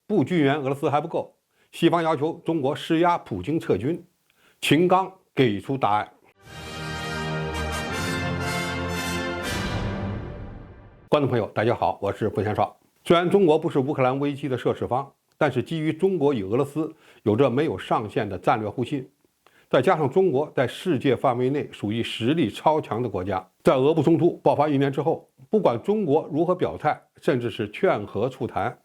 不军援俄罗斯还不够，西方要求中国施压普京撤军。秦刚给出答案。观众朋友，大家好，我是冯先少。虽然中国不是乌克兰危机的涉事方，但是基于中国与俄罗斯有着没有上限的战略互信，再加上中国在世界范围内属于实力超强的国家，在俄乌冲突爆发1年之后，不管中国如何表态，甚至是劝和促谈，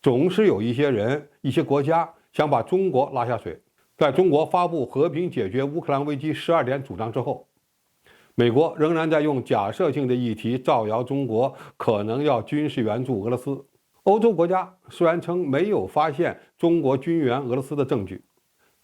总是有一些人、一些国家想把中国拉下水。在中国发布和平解决乌克兰危机12点主张之后，美国仍然在用假设性的议题造谣中国可能要军事援助俄罗斯。欧洲国家虽然称没有发现中国军援俄罗斯的证据，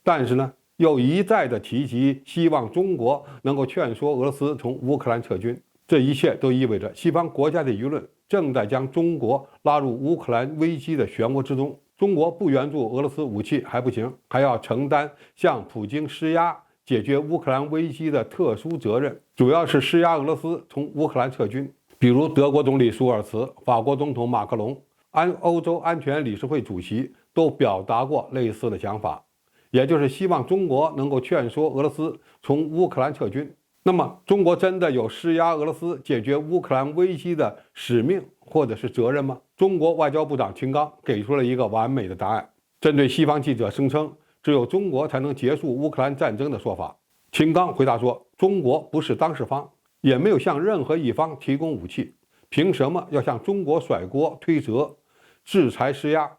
但是呢，又一再的提及希望中国能够劝说俄罗斯从乌克兰撤军。这一切都意味着西方国家的舆论正在将中国拉入乌克兰危机的漩涡之中。中国不援助俄罗斯武器还不行，还要承担向普京施压解决乌克兰危机的特殊责任，主要是施压俄罗斯从乌克兰撤军。比如德国总理舒尔茨、法国总统马克龙、欧洲安全理事会主席都表达过类似的想法，也就是希望中国能够劝说俄罗斯从乌克兰撤军。那么中国真的有施压俄罗斯解决乌克兰危机的使命或者是责任吗？中国外交部长秦刚给出了一个完美的答案。针对西方记者声称只有中国才能结束乌克兰战争的说法，秦刚回答说，中国不是当事方，也没有向任何一方提供武器，凭什么要向中国甩锅推责、制裁施压，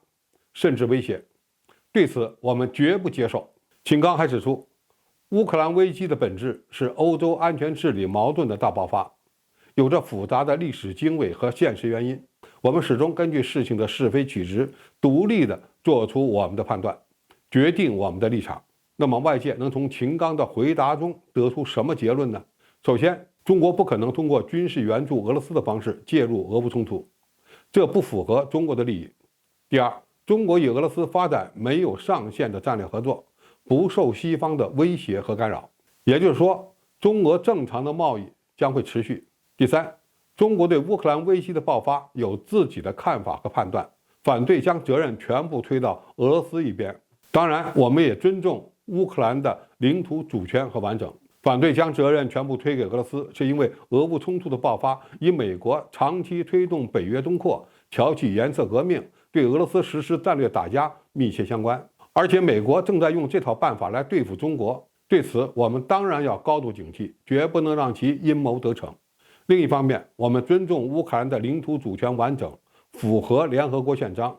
甚至威胁？对此我们绝不接受。秦刚还指出，乌克兰危机的本质是欧洲安全治理矛盾的大爆发，有着复杂的历史经纬和现实原因。我们始终根据事情的是非曲直，独立地做出我们的判断，决定我们的立场。那么外界能从秦刚的回答中得出什么结论呢？首先，中国不可能通过军事援助俄罗斯的方式介入俄乌冲突，这不符合中国的利益。第二，中国与俄罗斯发展没有上限的战略合作，不受西方的威胁和干扰，也就是说，中俄正常的贸易将会持续。第三，中国对乌克兰危机的爆发有自己的看法和判断，反对将责任全部推到俄罗斯一边。当然，我们也尊重乌克兰的领土主权和完整。反对将责任全部推给俄罗斯，是因为俄乌冲突的爆发与美国长期推动北约东扩、挑起颜色革命、对俄罗斯实施战略打压密切相关。而且美国正在用这套办法来对付中国，对此我们当然要高度警惕，绝不能让其阴谋得逞。另一方面，我们尊重乌克兰的领土主权完整，符合联合国宪章，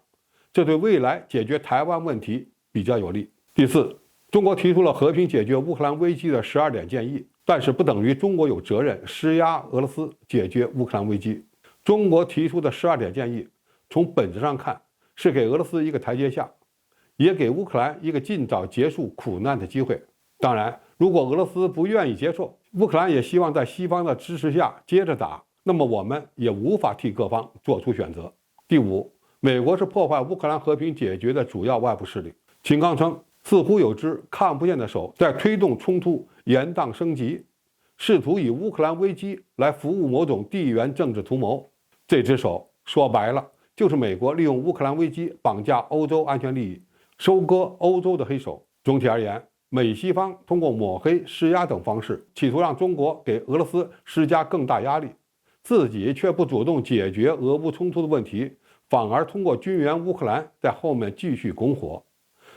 这对未来解决台湾问题比较有利。第四，中国提出了和平解决乌克兰危机的12点建议，但是不等于中国有责任施压俄罗斯解决乌克兰危机。中国提出的12点建议，从本质上看是给俄罗斯一个台阶下，也给乌克兰一个尽早结束苦难的机会。当然，如果俄罗斯不愿意接受，乌克兰也希望在西方的支持下接着打，那么我们也无法替各方做出选择。第五，美国是破坏乌克兰和平解决的主要外部势力。秦刚称，似乎有只看不见的手在推动冲突延宕升级，试图以乌克兰危机来服务某种地缘政治图谋。这只手说白了，就是美国利用乌克兰危机绑架欧洲安全利益，收割欧洲的黑手。总体而言，美西方通过抹黑、施压等方式，企图让中国给俄罗斯施加更大压力，自己却不主动解决俄乌冲突的问题，反而通过军援乌克兰在后面继续拱火。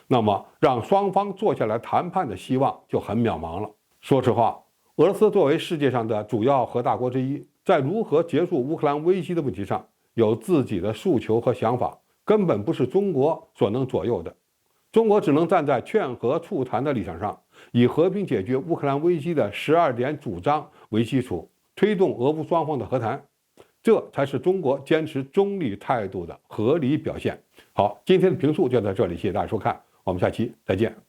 那么让双方坐下来谈判的希望就很渺茫了。说实话，俄罗斯作为世界上的主要核大国之一，在如何结束乌克兰危机的问题上有自己的诉求和想法，根本不是中国所能左右的。中国只能站在劝和促谈的立场上，以和平解决乌克兰危机的12点主张为基础，推动俄乌双方的和谈，这才是中国坚持中立态度的合理表现。好，今天的评述就到这里，谢谢大家收看，我们下期再见。